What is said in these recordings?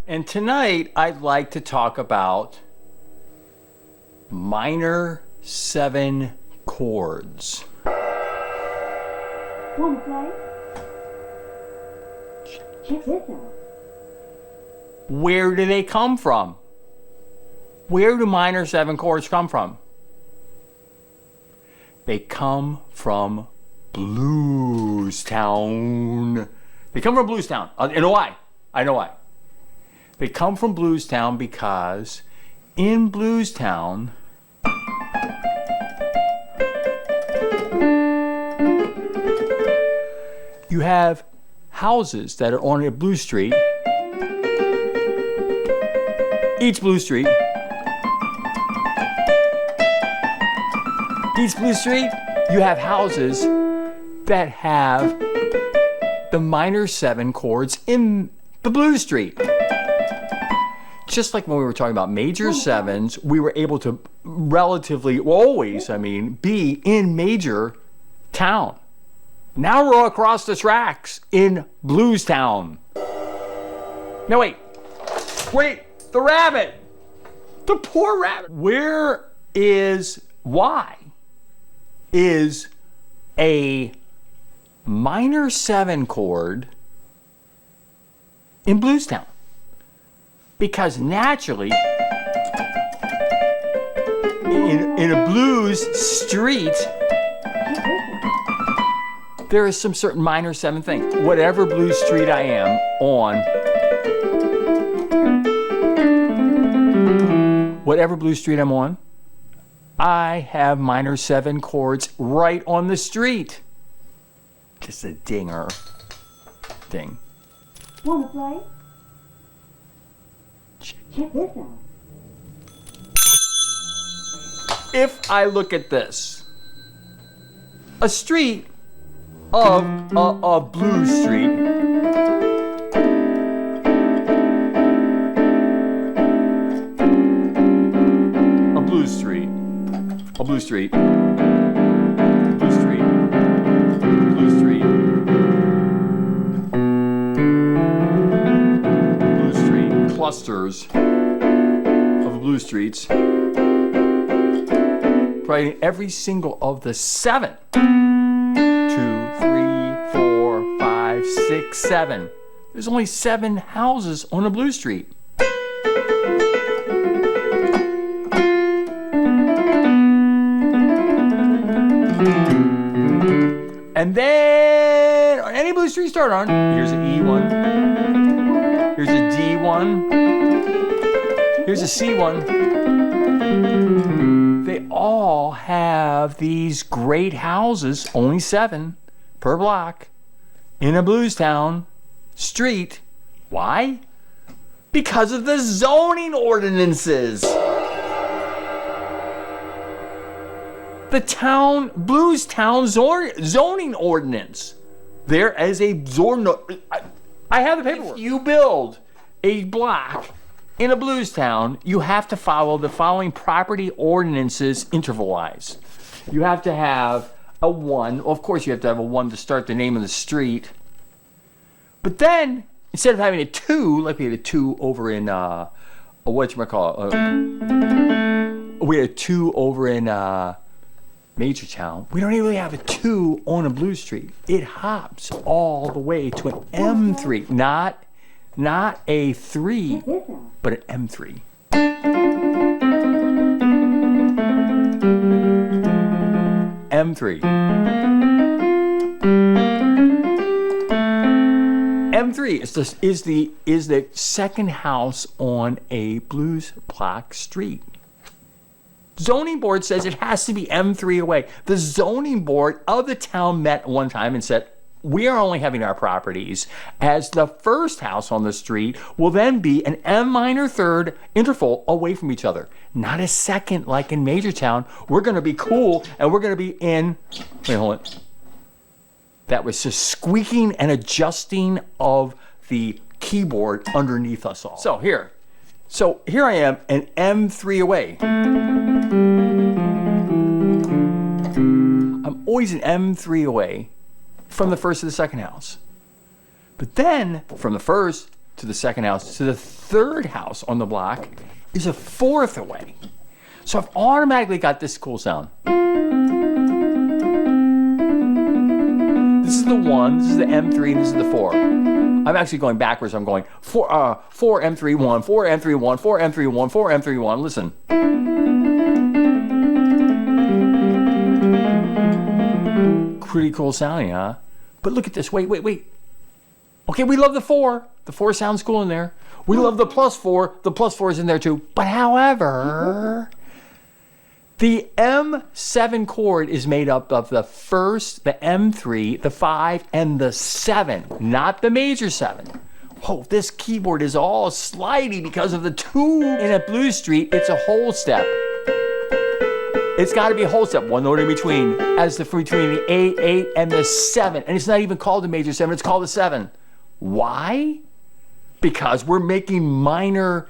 And tonight I'd like to talk about minor 7 chords. Wanna play? Check this out. Where do they come from? Where do minor 7 chords come from? They come from Blues Town. They come from Blues Town. You know why? I know why. They come from Blues Town because in Blues Town, you have houses that are on a blues street. Each blues street, you have houses that have the minor 7 chords in the blues street. Just like when we were talking about major 7s, we were able to relatively, always, be in major town. Now we're across the tracks in Blues Town. Now wait, the rabbit, the poor rabbit. Why is a minor 7 chord in Blues Town? Because naturally, in a blues street, there is some certain minor 7 things. Whatever blues street I am on, I have minor 7 chords right on the street. Just a dinger thing. Wanna play? Check this out. If I look at this, a street of Blues Street, a Blues Street, clusters of blue streets, probably in every single of the 7. 2, 3, 4, 5, 6, 7. There's only 7 houses on a blue street. And then on any blue street start on, here's an E1, here's a D1, here's a C1. They all have these great houses, only 7 per block, in a Blues Town street. Why? Because of the zoning ordinances. The Blues Town zoning ordinance. There is a I have the paperwork. If you build a block in a Blues Town, you have to follow the following property ordinances interval-wise. You have to have a 1. Of course, you have to have a 1 to start the name of the street. But then, instead of having a 2, like we had a 2 over in, we had a 2 over in Major Town. We don't really have a 2 on a blue street. It hops all the way to an M3, not a 3, but an M3. M3. M3 is the second house on a blues block street. Zoning board says it has to be M3 away. The zoning board of the town met one time and said, we are only having our properties as the first house on the street will then be an M minor 3rd interval away from each other. Not a second like in Major Town. We're going to be cool and we're going to be in, wait, hold on. That was just squeaking and adjusting of the keyboard underneath us all. So here I am, an M3 away. I'm always an M3 away from the first to the second house. But then, from the first to the second house to the third house on the block is a fourth away. So I've automatically got this cool sound. This is the 1, this is the M3, and this is the 4. I'm actually going backwards. I'm going 4 M3 1, 4 M3 1, 4 M3 1, 4 M3 1. Listen. Pretty cool sounding, huh? But look at this. Wait. Okay, we love the 4. The 4 sounds cool in there. We love the +4. The +4 is in there too. But however, the M7 chord is made up of the first, the M3, the 5, and the 7, not the major 7. Oh, this keyboard is all slidey because of the 2. In a blues street, it's a whole step. It's got to be a whole step, one note in between, between the 8 and the 7. And it's not even called the major 7, it's called the 7. Why? Because we're making minor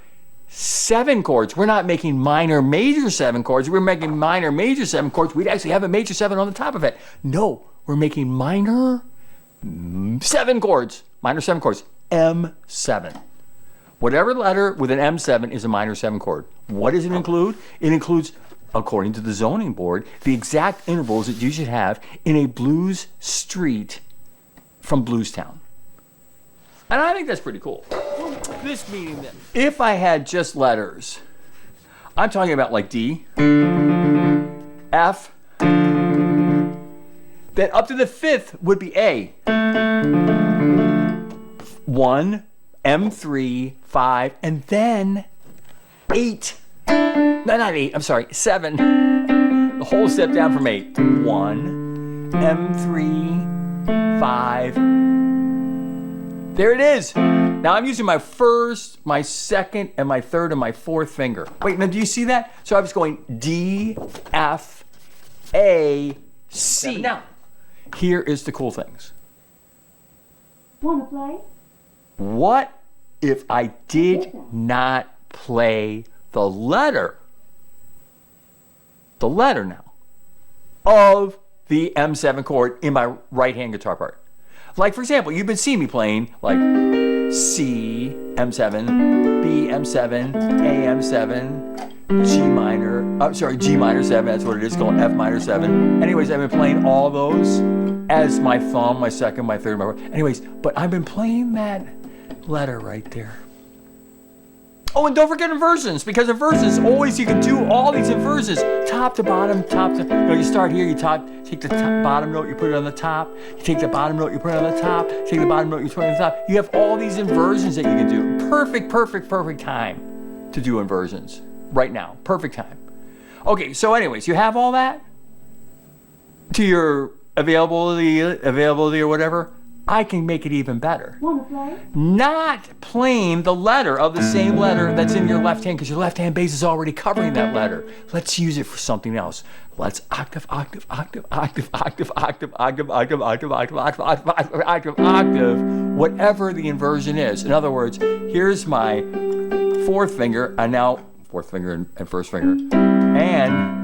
7 chords. We're not making minor major 7 chords. We're making minor major 7 chords. We'd actually have a major 7 on the top of it. No, we're making minor 7 chords. Minor 7 chords. M7. Whatever letter with an M7 is a minor 7 chord. What does it include? It includes, according to the zoning board, the exact intervals that you should have in a blues street from Bluestown. And I think that's pretty cool. This meaning that if I had just letters, I'm talking about like D, F, then up to the 5th would be A. 1, M3, 5, and then 8. No, not 8, I'm sorry, 7. The whole step down from 8. 1, M3, 5. There it is. Now I'm using my first, my second, and my third, and my 4th finger. Wait, now do you see that? So I was going D, F, A, C. Now, here is the cool things. Wanna play? What if I did not play the letter now, of the M7 chord in my right-hand guitar part? Like, for example, you've been seeing me playing like C, M7, B, M7, A, M7, G minor, G minor 7, that's what it is, called F minor 7. Anyways, I've been playing all those as my thumb, my second, my third, my fourth. Anyways, but I've been playing that letter right there. Oh, and don't forget inversions, because inversions, always you can do all these inversions, top to bottom, you start here, take the bottom note, you put it on the top, you take the bottom note, you put it on the top, take the bottom note, you put it on the top. You have all these inversions that you can do. Perfect time to do inversions right now. Perfect time. Okay, so anyways, you have all that to your availability or whatever. I can make it even better. Wanna play? Not playing the letter of the same letter that's in your left hand, because your left hand bass is already covering that letter. Let's use it for something else. Let's octave, whatever the inversion is. In other words, here's my 4th finger, and now 4th finger and 1st finger, and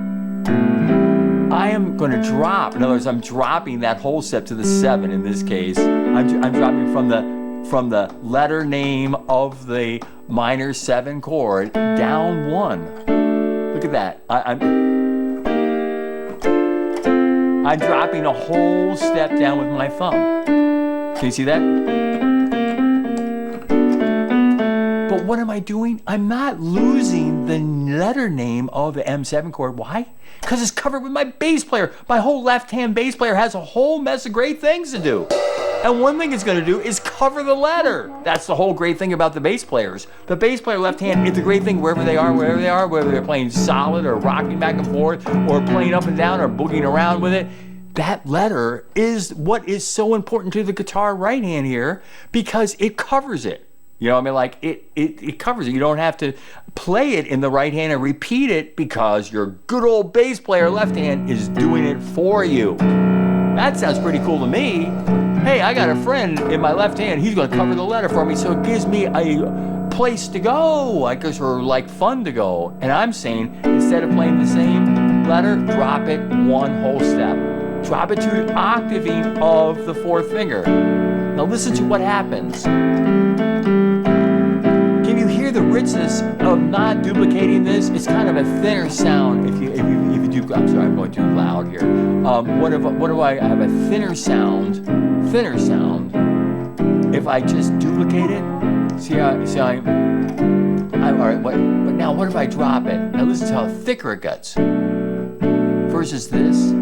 I am going to drop. In other words, I'm dropping that whole step to the 7 in this case. I'm dropping from the letter name of the minor 7 chord down 1. Look at that. I'm dropping a whole step down with my thumb. Can you see that? But what am I doing? I'm not losing the letter name of the M7 chord. Why? Because it's covered with my bass player. My whole left-hand bass player has a whole mess of great things to do. And one thing it's going to do is cover the letter. That's the whole great thing about the bass players. The bass player left hand is the great thing wherever they are, whether they're playing solid or rocking back and forth or playing up and down or boogieing around with it. That letter is what is so important to the guitar right hand here, because it covers it. You know what I mean? Like it covers it. You don't have to play it in the right hand and repeat it, because your good old bass player left hand is doing it for you. That sounds pretty cool to me. Hey, I got a friend in my left hand. He's going to cover the letter for me, so it gives me a place to go. I guess, or like fun to go. And I'm saying, instead of playing the same letter, drop it 1 whole step. Drop it to the octaving of the 4th finger. Now listen to what happens. the richness of not duplicating this? It's kind of a thinner sound. If you do, I'm sorry, I'm going too loud here. What do I have a thinner sound? Thinner sound. If I just duplicate it, I'm all right. But now what if I drop it? Now listen to how thicker it gets. Versus this,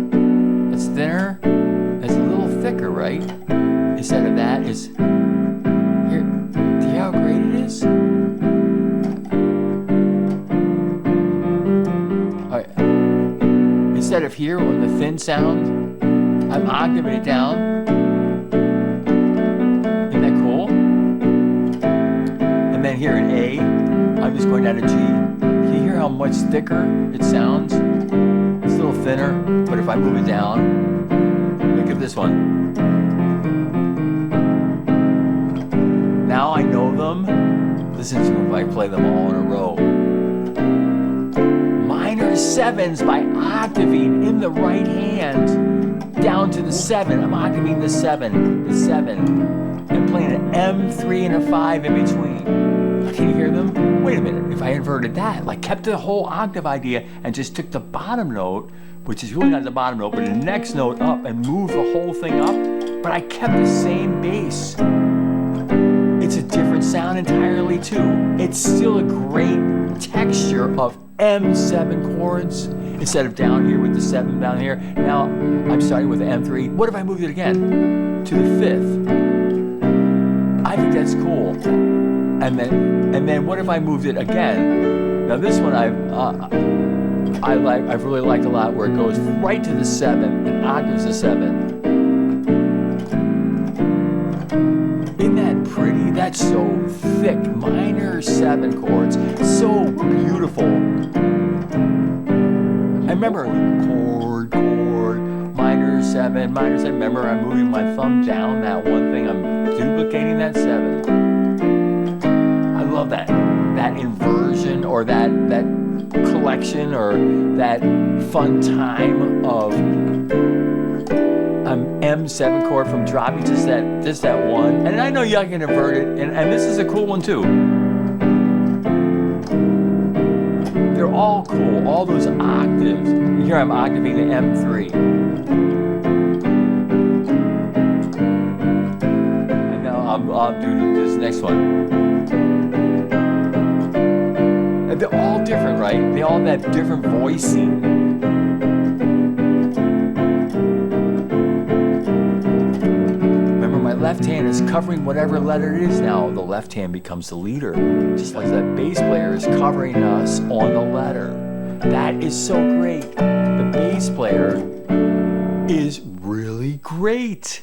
it's thinner. It's a little thicker, right? Instead of that, is here. Do you how great it is? All right. Instead of here on the thin sound, I'm octaving it down. Isn't that cool? And then here in A, I'm just going down to G. Can you hear how much thicker it sounds? It's a little thinner, but if I move it down, look at this one. Now I know them. Listen to them if I play them all in a row. Minor sevens by octaving in the right hand down to the 7. I'm octaving the 7, and playing an M3 and a 5 in between. Can you hear them? Wait a minute. If I inverted that, like kept the whole octave idea and just took the bottom note, which is really not the bottom note, but the next note up, and moved the whole thing up, but I kept the same bass. It's a different sound entirely too. It's still a great texture of M7 chords instead of down here with the 7 down here. Now I'm starting with the M3. What if I moved it again to the 5th? I think that's cool. And then what if I moved it again? Now this one I've really liked a lot, where it goes right to the 7 and octaves the 7. Isn't that pretty? That's so thick. Minor 7 chords. So beautiful. I remember chord, minor 7. Remember, I'm moving my thumb down that one thing. I'm duplicating that 7. I love that inversion, or that collection, or that fun time of M7 chord from dropping just that one. And I know y'all can invert it, and this is a cool one too. They're all cool, all those octaves. Here I'm octaving the M3. And now I'll do this next one. And they're all different, right? They all have different voicing. My left hand is covering whatever letter it is now. The left hand becomes the leader. Just like that bass player is covering us on the letter. That is so great. The bass player is really great.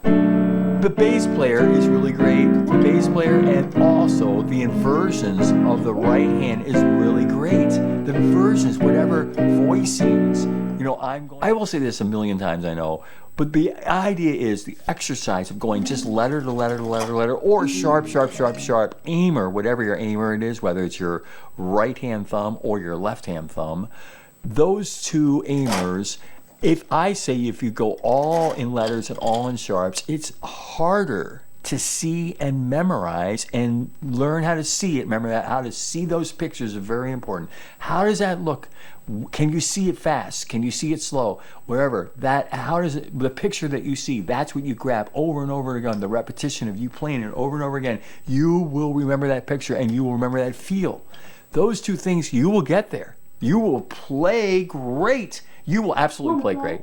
The bass player is really great. The bass player, and also the inversions of the right hand is really great. The inversions, whatever voicings, I will say this a million times, I know, but the idea is the exercise of going just letter to letter to letter to letter, or sharp, sharp, sharp, sharp, aimer, whatever your aimer it is, whether it's your right hand thumb or your left hand thumb. Those two aimers, if you go all in letters and all in sharps, it's harder to see and memorize and learn how to see it. Remember that, how to see those pictures is very important. How does that look? Can you see it fast? Can you see it slow? Wherever the picture that you see, that's what you grab over and over again. The repetition of you playing it over and over again, you will remember that picture, and you will remember that feel. Those two things, you will get there. You will play great. You will absolutely play great.